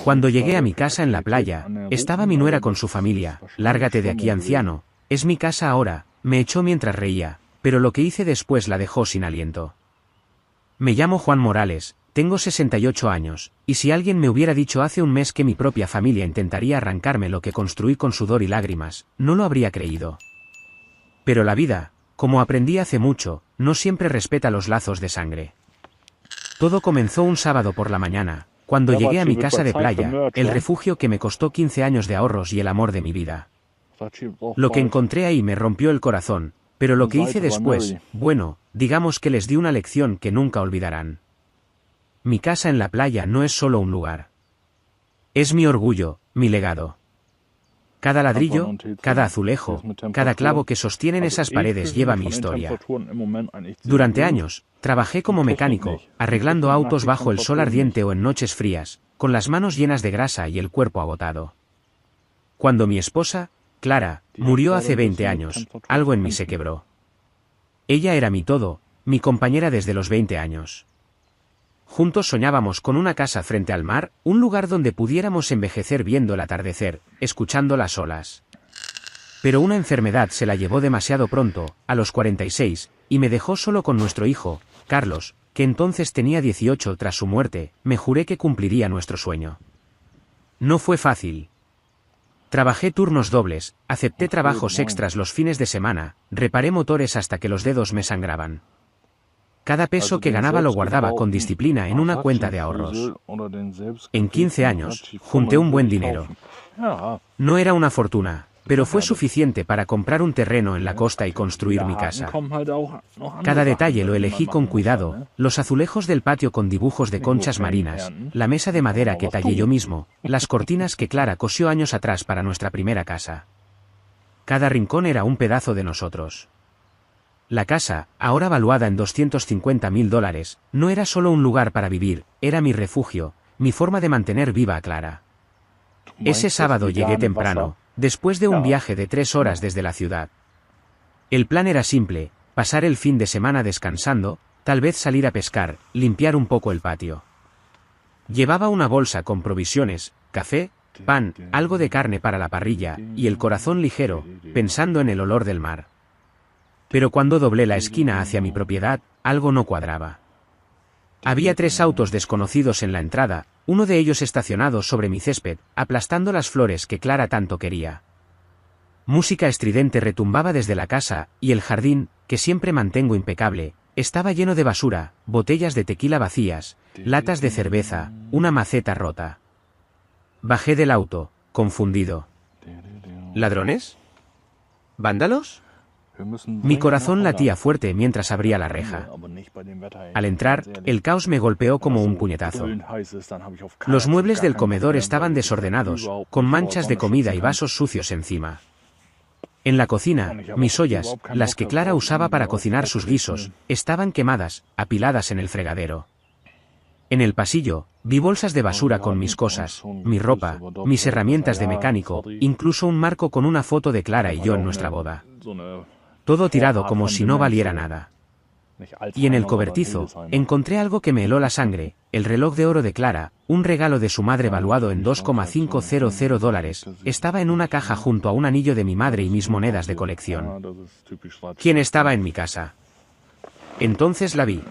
Cuando llegué a mi casa en la playa, estaba mi nuera con su familia. Lárgate de aquí, anciano. Es mi casa ahora, me echó mientras reía, pero lo que hice después la dejó sin aliento. Me llamo Juan Morales, tengo 68 años, y si alguien me hubiera dicho hace un mes que mi propia familia intentaría arrancarme lo que construí con sudor y lágrimas, no lo habría creído. Pero la vida, como aprendí hace mucho, no siempre respeta los lazos de sangre. Todo comenzó un sábado por la mañana, cuando llegué a mi casa de playa, el refugio que me costó 15 años de ahorros y el amor de mi vida. Lo que encontré ahí me rompió el corazón, pero lo que hice después, bueno, digamos que les di una lección que nunca olvidarán. Mi casa en la playa no es solo un lugar. Es mi orgullo, mi legado. Cada ladrillo, cada azulejo, cada clavo que sostienen esas paredes lleva mi historia. Durante años, trabajé como mecánico, arreglando autos bajo el sol ardiente o en noches frías, con las manos llenas de grasa y el cuerpo agotado. Cuando mi esposa, Clara, murió hace 20 años, algo en mí se quebró. Ella era mi todo, mi compañera desde los 20 años. Juntos soñábamos con una casa frente al mar, un lugar donde pudiéramos envejecer viendo el atardecer, escuchando las olas. Pero una enfermedad se la llevó demasiado pronto, a los 46, y me dejó solo con nuestro hijo, Carlos, que entonces tenía 18. Tras su muerte, me juré que cumpliría nuestro sueño. No fue fácil. Trabajé turnos dobles, acepté trabajos extras los fines de semana, reparé motores hasta que los dedos me sangraban. Cada peso que ganaba lo guardaba con disciplina en una cuenta de ahorros. En 15 años, junté un buen dinero. No era una fortuna, pero fue suficiente para comprar un terreno en la costa y construir mi casa. Cada detalle lo elegí con cuidado, los azulejos del patio con dibujos de conchas marinas, la mesa de madera que tallé yo mismo, las cortinas que Clara cosió años atrás para nuestra primera casa. Cada rincón era un pedazo de nosotros. La casa, ahora valuada en $250.000, no era solo un lugar para vivir, era mi refugio, mi forma de mantener viva a Clara. Ese sábado llegué temprano, después de un viaje de 3 horas desde la ciudad. El plan era simple, pasar el fin de semana descansando, tal vez salir a pescar, limpiar un poco el patio. Llevaba una bolsa con provisiones, café, pan, algo de carne para la parrilla, y el corazón ligero, pensando en el olor del mar. Pero cuando doblé la esquina hacia mi propiedad, algo no cuadraba. Había 3 autos desconocidos en la entrada, uno de ellos estacionado sobre mi césped, aplastando las flores que Clara tanto quería. Música estridente retumbaba desde la casa, y el jardín, que siempre mantengo impecable, estaba lleno de basura, botellas de tequila vacías, latas de cerveza, una maceta rota. Bajé del auto, confundido. ¿Ladrones? ¿Vándalos? Mi corazón latía fuerte mientras abría la reja. Al entrar, el caos me golpeó como un puñetazo. Los muebles del comedor estaban desordenados, con manchas de comida y vasos sucios encima. En la cocina, mis ollas, las que Clara usaba para cocinar sus guisos, estaban quemadas, apiladas en el fregadero. En el pasillo, vi bolsas de basura con mis cosas, mi ropa, mis herramientas de mecánico, incluso un marco con una foto de Clara y yo en nuestra boda. Todo tirado como si no valiera nada. Y en el cobertizo, encontré algo que me heló la sangre, el reloj de oro de Clara, un regalo de su madre valuado en $2,500, estaba en una caja junto a un anillo de mi madre y mis monedas de colección. ¿Quién estaba en mi casa? Entonces la vi.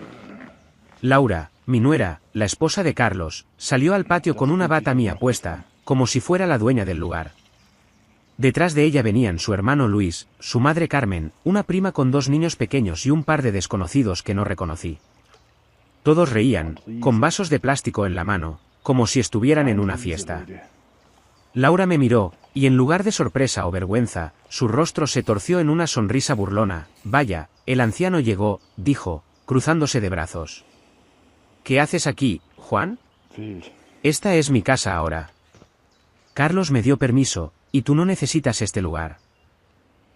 Laura, mi nuera, la esposa de Carlos, salió al patio con una bata mía puesta, como si fuera la dueña del lugar. Detrás de ella venían su hermano Luis, su madre Carmen, una prima con 2 niños pequeños y un par de desconocidos que no reconocí. Todos reían, con vasos de plástico en la mano, como si estuvieran en una fiesta. Laura me miró, y en lugar de sorpresa o vergüenza, su rostro se torció en una sonrisa burlona. Vaya, el anciano llegó, dijo, cruzándose de brazos. ¿Qué haces aquí, Juan? Esta es mi casa ahora. Carlos me dio permiso, y tú no necesitas este lugar.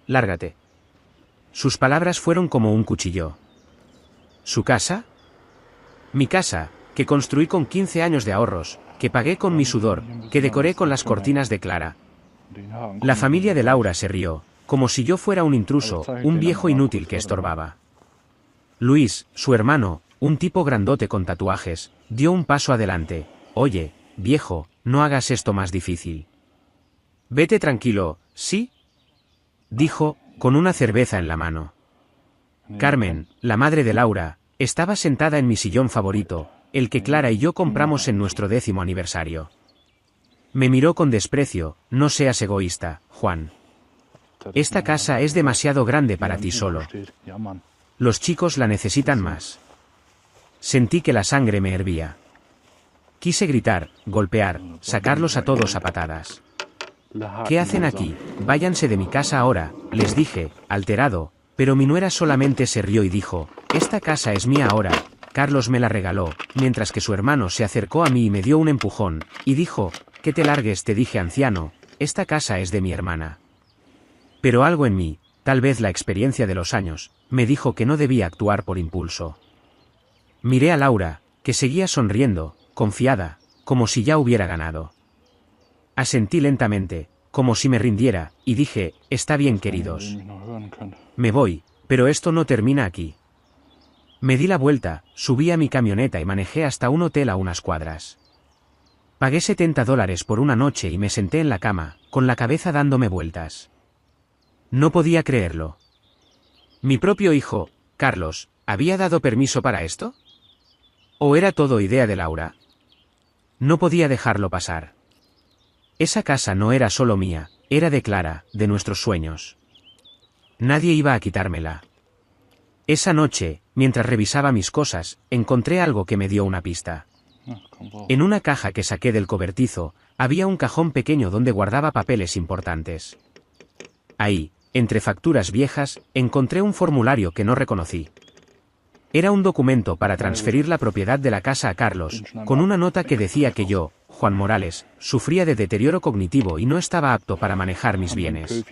Lárgate. Sus palabras fueron como un cuchillo. ¿Su casa? Mi casa, que construí con 15 años de ahorros, que pagué con mi sudor, que decoré con las cortinas de Clara. La familia de Laura se rió, como si yo fuera un intruso, un viejo inútil que estorbaba. Luis, su hermano, un tipo grandote con tatuajes, dio un paso adelante. Oye, viejo, no hagas esto más difícil. Vete tranquilo, ¿sí? Dijo, con una cerveza en la mano. Carmen, la madre de Laura, estaba sentada en mi sillón favorito, el que Clara y yo compramos en nuestro 10º aniversario. Me miró con desprecio. No seas egoísta, Juan. Esta casa es demasiado grande para ti solo. Los chicos la necesitan más. Sentí que la sangre me hervía. Quise gritar, golpear, sacarlos a todos a patadas. ¿Qué hacen aquí? Váyanse de mi casa ahora, les dije, alterado, pero mi nuera solamente se rió y dijo, esta casa es mía ahora. Carlos me la regaló, mientras que su hermano se acercó a mí y me dio un empujón, y dijo, que te largues, te dije anciano, esta casa es de mi hermana. Pero algo en mí, tal vez la experiencia de los años, me dijo que no debía actuar por impulso. Miré a Laura, que seguía sonriendo, confiada, como si ya hubiera ganado. Asentí lentamente, como si me rindiera, y dije, está bien queridos. Me voy, pero esto no termina aquí. Me di la vuelta, subí a mi camioneta y manejé hasta un hotel a unas cuadras. Pagué $70 por una noche y me senté en la cama, con la cabeza dándome vueltas. No podía creerlo. Mi propio hijo, Carlos, ¿había dado permiso para esto? ¿O era todo idea de Laura? No podía dejarlo pasar. Esa casa no era solo mía, era de Clara, de nuestros sueños. Nadie iba a quitármela. Esa noche, mientras revisaba mis cosas, encontré algo que me dio una pista. En una caja que saqué del cobertizo, había un cajón pequeño donde guardaba papeles importantes. Ahí, entre facturas viejas, encontré un formulario que no reconocí. Era un documento para transferir la propiedad de la casa a Carlos, con una nota que decía que yo, Juan Morales, sufría de deterioro cognitivo y no estaba apto para manejar mis bienes.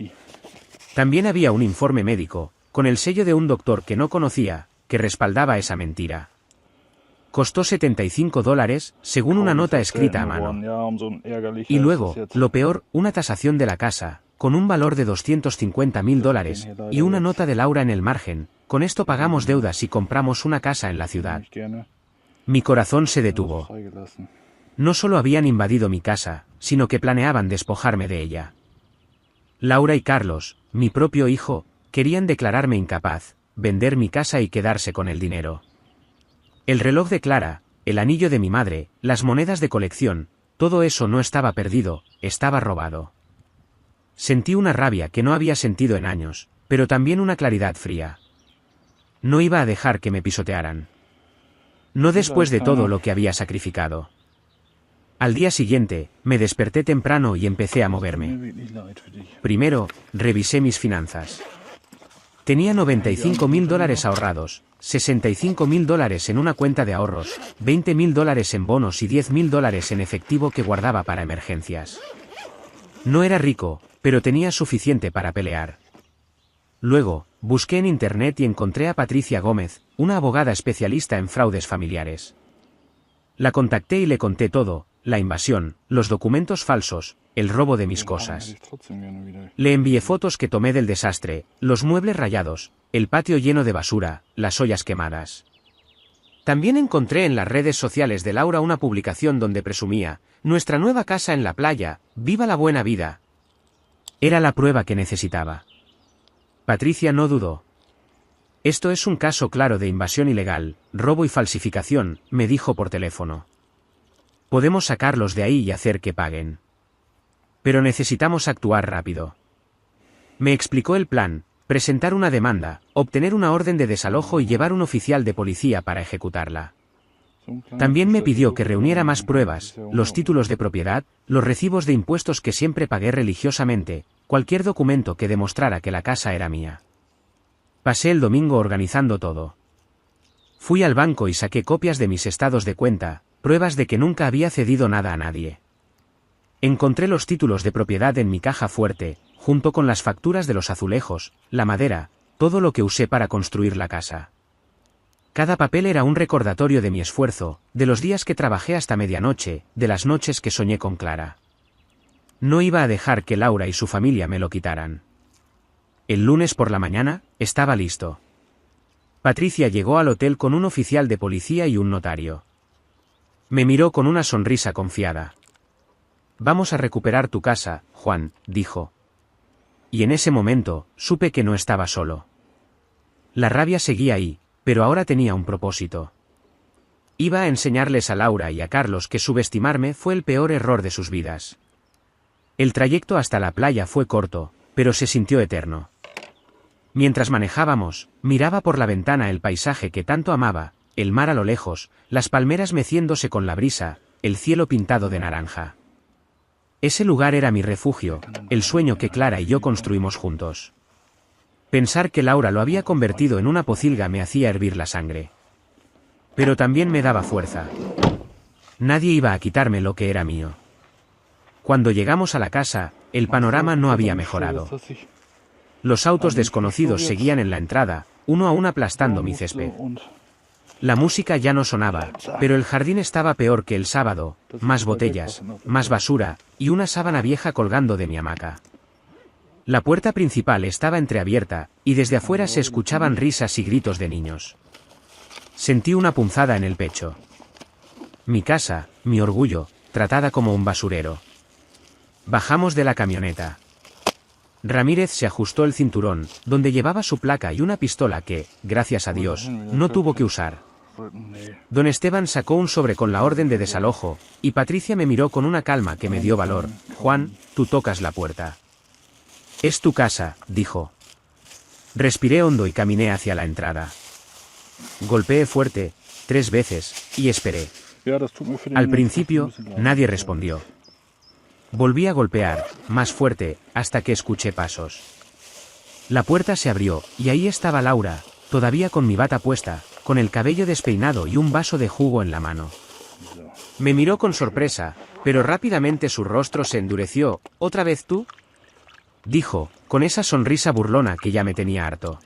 También había un informe médico, con el sello de un doctor que no conocía, que respaldaba esa mentira. Costó $75, según una nota escrita a mano. Y luego, lo peor, una tasación de la casa, con un valor de $250.000, y una nota de Laura en el margen. Con esto pagamos deudas y compramos una casa en la ciudad. Mi corazón se detuvo. No solo habían invadido mi casa, sino que planeaban despojarme de ella. Laura y Carlos, mi propio hijo, querían declararme incapaz, vender mi casa y quedarse con el dinero. El reloj de Clara, el anillo de mi madre, las monedas de colección, todo eso no estaba perdido, estaba robado. Sentí una rabia que no había sentido en años, pero también una claridad fría. No iba a dejar que me pisotearan. No después de todo lo que había sacrificado. Al día siguiente, me desperté temprano y empecé a moverme. Primero, revisé mis finanzas. Tenía $95.000 ahorrados, $65.000 en una cuenta de ahorros, $20.000 en bonos y $10.000 en efectivo que guardaba para emergencias. No era rico, pero tenía suficiente para pelear. Luego, busqué en internet y encontré a Patricia Gómez, una abogada especialista en fraudes familiares. La contacté y le conté todo, la invasión, los documentos falsos, el robo de mis cosas. Le envié fotos que tomé del desastre, los muebles rayados, el patio lleno de basura, las ollas quemadas. También encontré en las redes sociales de Laura una publicación donde presumía, nuestra nueva casa en la playa, viva la buena vida. Era la prueba que necesitaba. Patricia no dudó. Esto es un caso claro de invasión ilegal, robo y falsificación, me dijo por teléfono. Podemos sacarlos de ahí y hacer que paguen. Pero necesitamos actuar rápido. Me explicó el plan, presentar una demanda, obtener una orden de desalojo y llevar un oficial de policía para ejecutarla. También me pidió que reuniera más pruebas, los títulos de propiedad, los recibos de impuestos que siempre pagué religiosamente, cualquier documento que demostrara que la casa era mía. Pasé el domingo organizando todo. Fui al banco y saqué copias de mis estados de cuenta, pruebas de que nunca había cedido nada a nadie. Encontré los títulos de propiedad en mi caja fuerte, junto con las facturas de los azulejos, la madera, todo lo que usé para construir la casa. Cada papel era un recordatorio de mi esfuerzo, de los días que trabajé hasta medianoche, de las noches que soñé con Clara. No iba a dejar que Laura y su familia me lo quitaran. El lunes por la mañana, estaba listo. Patricia llegó al hotel con un oficial de policía y un notario. Me miró con una sonrisa confiada. Vamos a recuperar tu casa, Juan, dijo. Y en ese momento, supe que no estaba solo. La rabia seguía ahí, pero ahora tenía un propósito. Iba a enseñarles a Laura y a Carlos que subestimarme fue el peor error de sus vidas. El trayecto hasta la playa fue corto, pero se sintió eterno. Mientras manejábamos, miraba por la ventana el paisaje que tanto amaba, el mar a lo lejos, las palmeras meciéndose con la brisa, el cielo pintado de naranja. Ese lugar era mi refugio, el sueño que Clara y yo construimos juntos. Pensar que Laura lo había convertido en una pocilga me hacía hervir la sangre. Pero también me daba fuerza. Nadie iba a quitarme lo que era mío. Cuando llegamos a la casa, el panorama no había mejorado. Los autos desconocidos seguían en la entrada, uno a uno aplastando mi césped. La música ya no sonaba, pero el jardín estaba peor que el sábado, más botellas, más basura, y una sábana vieja colgando de mi hamaca. La puerta principal estaba entreabierta, y desde afuera se escuchaban risas y gritos de niños. Sentí una punzada en el pecho. Mi casa, mi orgullo, tratada como un basurero. Bajamos de la camioneta. Ramírez se ajustó el cinturón, donde llevaba su placa y una pistola que, gracias a Dios, no tuvo que usar. Don Esteban sacó un sobre con la orden de desalojo, y Patricia me miró con una calma que me dio valor. Juan, tú tocas la puerta. Es tu casa, dijo. Respiré hondo y caminé hacia la entrada. Golpeé fuerte, 3 veces, y esperé. Al principio, nadie respondió. Volví a golpear, más fuerte, hasta que escuché pasos. La puerta se abrió, y ahí estaba Laura, todavía con mi bata puesta, con el cabello despeinado y un vaso de jugo en la mano. Me miró con sorpresa, pero rápidamente su rostro se endureció. ¿Otra vez tú?, dijo, con esa sonrisa burlona que ya me tenía harto.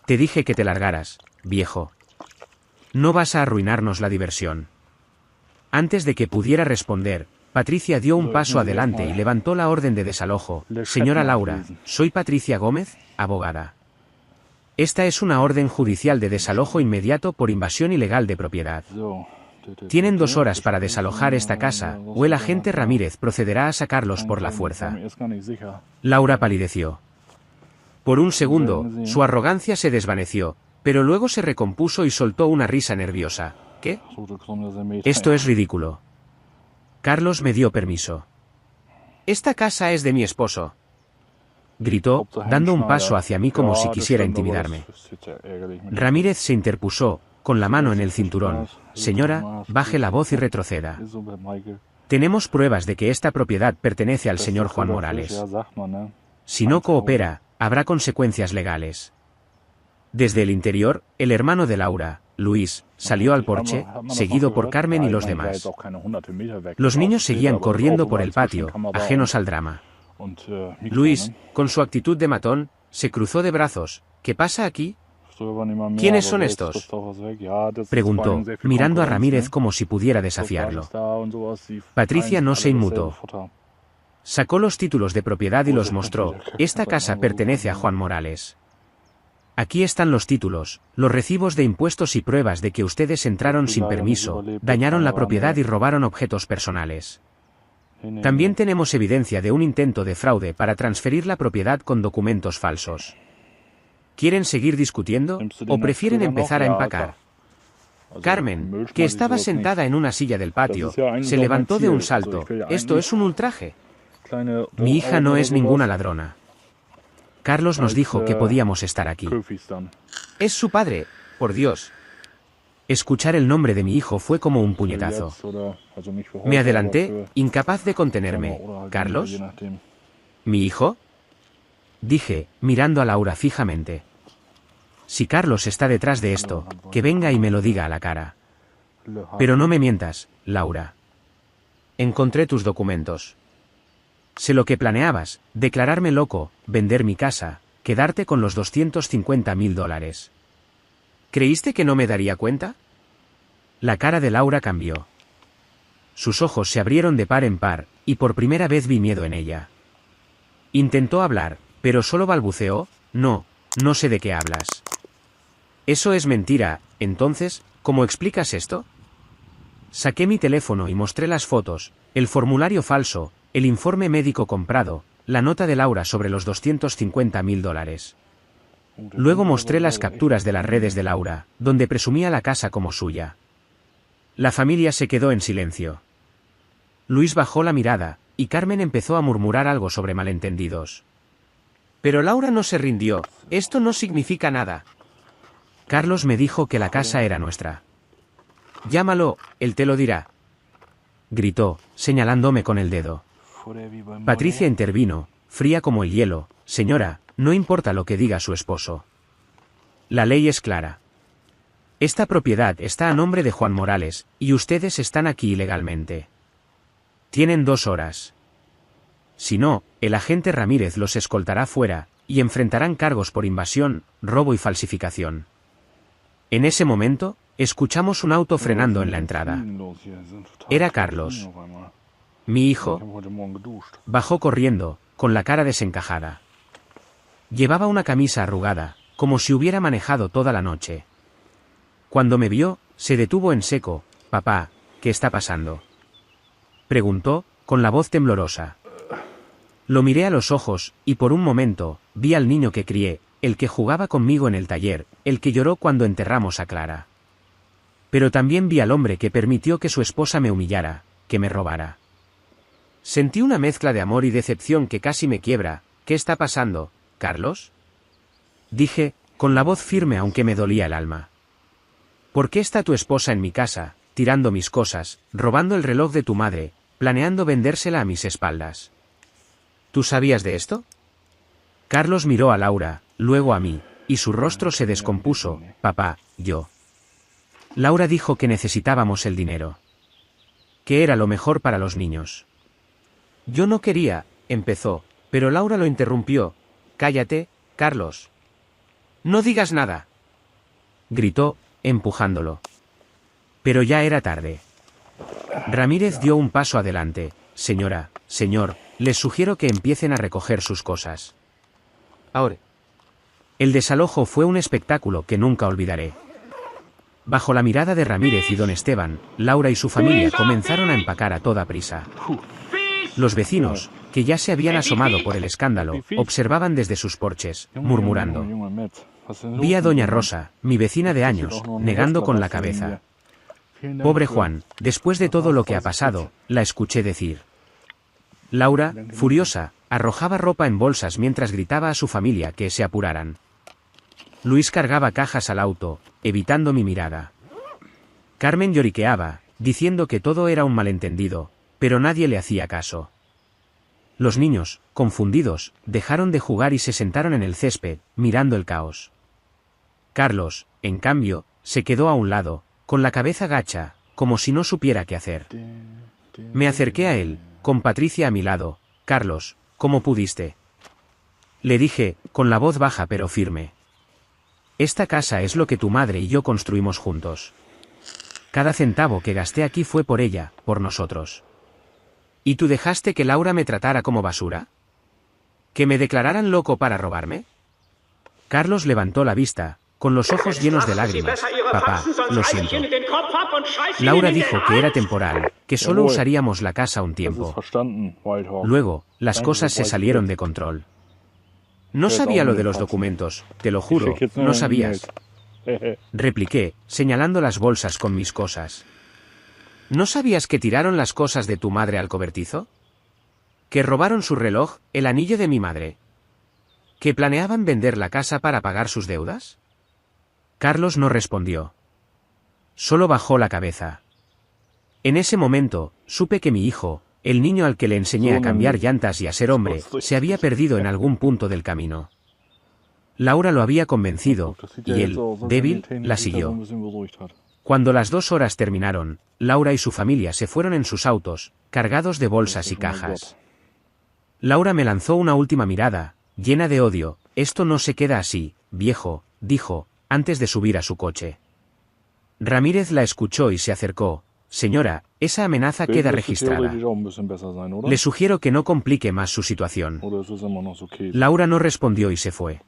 Te dije que te largaras, viejo. No vas a arruinarnos la diversión. Antes de que pudiera responder, Patricia dio un paso adelante y levantó la orden de desalojo. Señora Laura, soy Patricia Gómez, abogada. Esta es una orden judicial de desalojo inmediato por invasión ilegal de propiedad. Tienen 2 horas para desalojar esta casa, o el agente Ramírez procederá a sacarlos por la fuerza. Laura palideció. Por un segundo, su arrogancia se desvaneció, pero luego se recompuso y soltó una risa nerviosa. ¿Qué? Esto es ridículo. Carlos me dio permiso. Esta casa es de mi esposo, gritó, dando un paso hacia mí como si quisiera intimidarme. Ramírez se interpuso, con la mano en el cinturón. Señora, baje la voz y retroceda. Tenemos pruebas de que esta propiedad pertenece al señor Juan Morales. Si no coopera, habrá consecuencias legales. Desde el interior, el hermano de Laura, Luis, salió al porche, seguido por Carmen y los demás. Los niños seguían corriendo por el patio, ajenos al drama. Luis, con su actitud de matón, se cruzó de brazos. ¿Qué pasa aquí? ¿Quiénes son estos?, preguntó, mirando a Ramírez como si pudiera desafiarlo. Patricia no se inmutó. Sacó los títulos de propiedad y los mostró. Esta casa pertenece a Juan Morales. Aquí están los títulos, los recibos de impuestos y pruebas de que ustedes entraron sin permiso, dañaron la propiedad y robaron objetos personales. También tenemos evidencia de un intento de fraude para transferir la propiedad con documentos falsos. ¿Quieren seguir discutiendo, o prefieren empezar a empacar? Carmen, que estaba sentada en una silla del patio, se levantó de un salto. Esto es un ultraje. Mi hija no es ninguna ladrona. Carlos nos dijo que podíamos estar aquí. Es su padre, por Dios. Escuchar el nombre de mi hijo fue como un puñetazo. Me adelanté, incapaz de contenerme. ¿Carlos? ¿Mi hijo?, dije, mirando a Laura fijamente. Si Carlos está detrás de esto, que venga y me lo diga a la cara. Pero no me mientas, Laura. Encontré tus documentos. Sé lo que planeabas, declararme loco, vender mi casa, quedarte con los $250.000. ¿Creíste que no me daría cuenta? La cara de Laura cambió. Sus ojos se abrieron de par en par, y por primera vez vi miedo en ella. Intentó hablar, pero solo balbuceó. No sé de qué hablas. Eso es mentira. Entonces, ¿cómo explicas esto? Saqué mi teléfono y mostré las fotos, el formulario falso, el informe médico comprado, la nota de Laura sobre los $250.000. Luego mostré las capturas de las redes de Laura, donde presumía la casa como suya. La familia se quedó en silencio. Luis bajó la mirada, y Carmen empezó a murmurar algo sobre malentendidos. Pero Laura no se rindió, esto no significa nada. Carlos me dijo que la casa era nuestra. Llámalo, él te lo dirá. Gritó, señalándome con el dedo. Patricia intervino, fría como el hielo. Señora, no importa lo que diga su esposo. La ley es clara. Esta propiedad está a nombre de Juan Morales, y ustedes están aquí ilegalmente. Tienen 2 horas. Si no, el agente Ramírez los escoltará fuera, y enfrentarán cargos por invasión, robo y falsificación. En ese momento, escuchamos un auto frenando en la entrada. Era Carlos. Mi hijo. Bajó corriendo, con la cara desencajada. Llevaba una camisa arrugada, como si hubiera manejado toda la noche. Cuando me vio, se detuvo en seco. Papá, ¿qué está pasando?, preguntó, con la voz temblorosa. Lo miré a los ojos, y por un momento, vi al niño que crié, el que jugaba conmigo en el taller, el que lloró cuando enterramos a Clara. Pero también vi al hombre que permitió que su esposa me humillara, que me robara. Sentí una mezcla de amor y decepción que casi me quiebra. ¿Qué está pasando, Carlos?, dije, con la voz firme aunque me dolía el alma. ¿Por qué está tu esposa en mi casa, tirando mis cosas, robando el reloj de tu madre, planeando vendérsela a mis espaldas? ¿Tú sabías de esto? Carlos miró a Laura, luego a mí, y su rostro se descompuso. Papá, yo. Laura dijo que necesitábamos el dinero. Que era lo mejor para los niños. Yo no quería, empezó, pero Laura lo interrumpió. Cállate, Carlos. No digas nada. Gritó, empujándolo. Pero ya era tarde. Ramírez dio un paso adelante. Señora, señor, les sugiero que empiecen a recoger sus cosas. Ahora. El desalojo fue un espectáculo que nunca olvidaré. Bajo la mirada de Ramírez y don Esteban, Laura y su familia comenzaron a empacar a toda prisa. Los vecinos, que ya se habían asomado por el escándalo, observaban desde sus porches, murmurando. Vi a doña Rosa, mi vecina de años, negando con la cabeza. Pobre Juan, después de todo lo que ha pasado, la escuché decir. Laura, furiosa, arrojaba ropa en bolsas mientras gritaba a su familia que se apuraran. Luis cargaba cajas al auto, evitando mi mirada. Carmen lloriqueaba, diciendo que todo era un malentendido, pero nadie le hacía caso. Los niños, confundidos, dejaron de jugar y se sentaron en el césped, mirando el caos. Carlos, en cambio, se quedó a un lado, con la cabeza gacha, como si no supiera qué hacer. Me acerqué a él, con Patricia a mi lado. Carlos, ¿cómo pudiste?, le dije, con la voz baja pero firme. Esta casa es lo que tu madre y yo construimos juntos. Cada centavo que gasté aquí fue por ella, por nosotros. ¿Y tú dejaste que Laura me tratara como basura? ¿Que me declararan loco para robarme? Carlos levantó la vista, con los ojos llenos de lágrimas. Papá, lo siento. Laura dijo que era temporal, que solo usaríamos la casa un tiempo. Luego, las cosas se salieron de control. No sabía lo de los documentos, te lo juro, no sabías. Repliqué, señalando las bolsas con mis cosas. ¿No sabías que tiraron las cosas de tu madre al cobertizo? ¿Que robaron su reloj, el anillo de mi madre? ¿Que planeaban vender la casa para pagar sus deudas? Carlos no respondió. Solo bajó la cabeza. En ese momento, supe que mi hijo, el niño al que le enseñé a cambiar llantas y a ser hombre, se había perdido en algún punto del camino. Laura lo había convencido, y él, débil, la siguió. Cuando las 2 horas terminaron, Laura y su familia se fueron en sus autos, cargados de bolsas y cajas. Laura me lanzó una última mirada, llena de odio. Esto no se queda así, viejo, dijo, antes de subir a su coche. Ramírez la escuchó y se acercó. Señora, esa amenaza queda registrada. Le sugiero que no complique más su situación. Laura no respondió y se fue.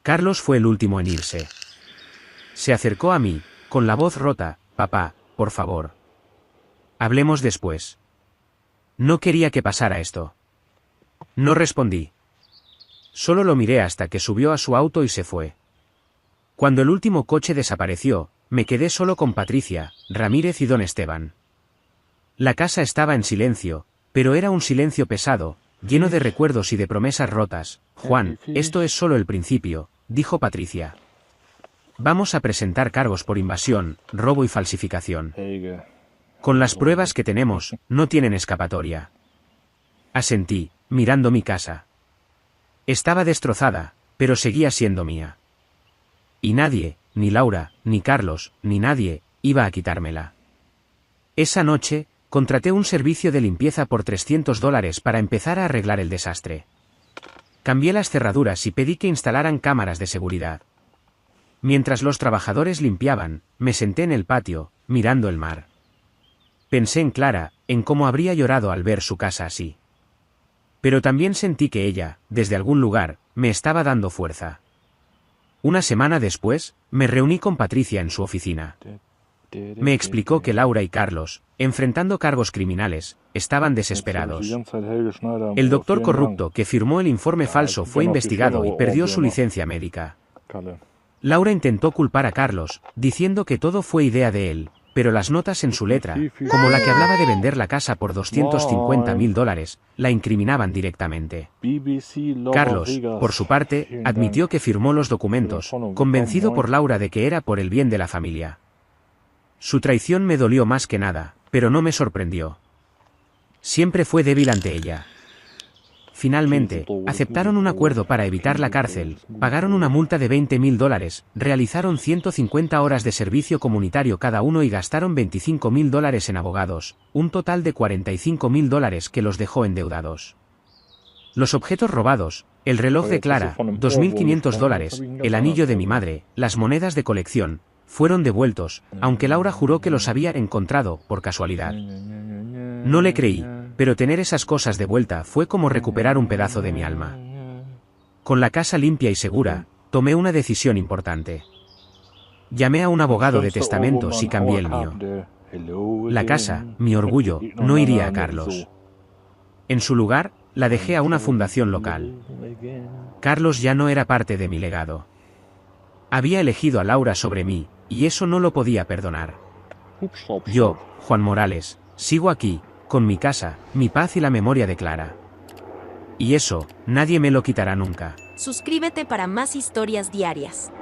Carlos fue el último en irse. Se acercó a mí, con la voz rota. Papá, por favor. Hablemos después. No quería que pasara esto. No respondí. Solo lo miré hasta que subió a su auto y se fue. Cuando el último coche desapareció, me quedé solo con Patricia, Ramírez y don Esteban. La casa estaba en silencio, pero era un silencio pesado, lleno de recuerdos y de promesas rotas. Juan, esto es solo el principio, dijo Patricia. Vamos a presentar cargos por invasión, robo y falsificación. Con las pruebas que tenemos, no tienen escapatoria. Asentí, mirando mi casa. Estaba destrozada, pero seguía siendo mía. Y nadie, ni Laura, ni Carlos, ni nadie, iba a quitármela. Esa noche, contraté un servicio de limpieza por $300 para empezar a arreglar el desastre. Cambié las cerraduras y pedí que instalaran cámaras de seguridad. Mientras los trabajadores limpiaban, me senté en el patio, mirando el mar. Pensé en Clara, en cómo habría llorado al ver su casa así. Pero también sentí que ella, desde algún lugar, me estaba dando fuerza. Una semana después, me reuní con Patricia en su oficina. Me explicó que Laura y Carlos, enfrentando cargos criminales, estaban desesperados. El doctor corrupto que firmó el informe falso fue investigado y perdió su licencia médica. Laura intentó culpar a Carlos, diciendo que todo fue idea de él, pero las notas en su letra, como la que hablaba de vender la casa por $250.000, la incriminaban directamente. Carlos, por su parte, admitió que firmó los documentos, convencido por Laura de que era por el bien de la familia. Su traición me dolió más que nada, pero no me sorprendió. Siempre fue débil ante ella. Finalmente, aceptaron un acuerdo para evitar la cárcel, pagaron una multa de $20.000, realizaron 150 horas de servicio comunitario cada uno y gastaron $25.000 en abogados, un total de $45.000 que los dejó endeudados. Los objetos robados, el reloj de Clara, $2.500, el anillo de mi madre, las monedas de colección, fueron devueltos, aunque Laura juró que los había encontrado por casualidad. No le creí, pero tener esas cosas de vuelta fue como recuperar un pedazo de mi alma. Con la casa limpia y segura, tomé una decisión importante. Llamé a un abogado de testamentos y cambié el mío. La casa, mi orgullo, no iría a Carlos. En su lugar, la dejé a una fundación local. Carlos ya no era parte de mi legado. Había elegido a Laura sobre mí, y eso no lo podía perdonar. Yo, Juan Morales, sigo aquí, con mi casa, mi paz y la memoria de Clara. Y eso, nadie me lo quitará nunca. Suscríbete para más historias diarias.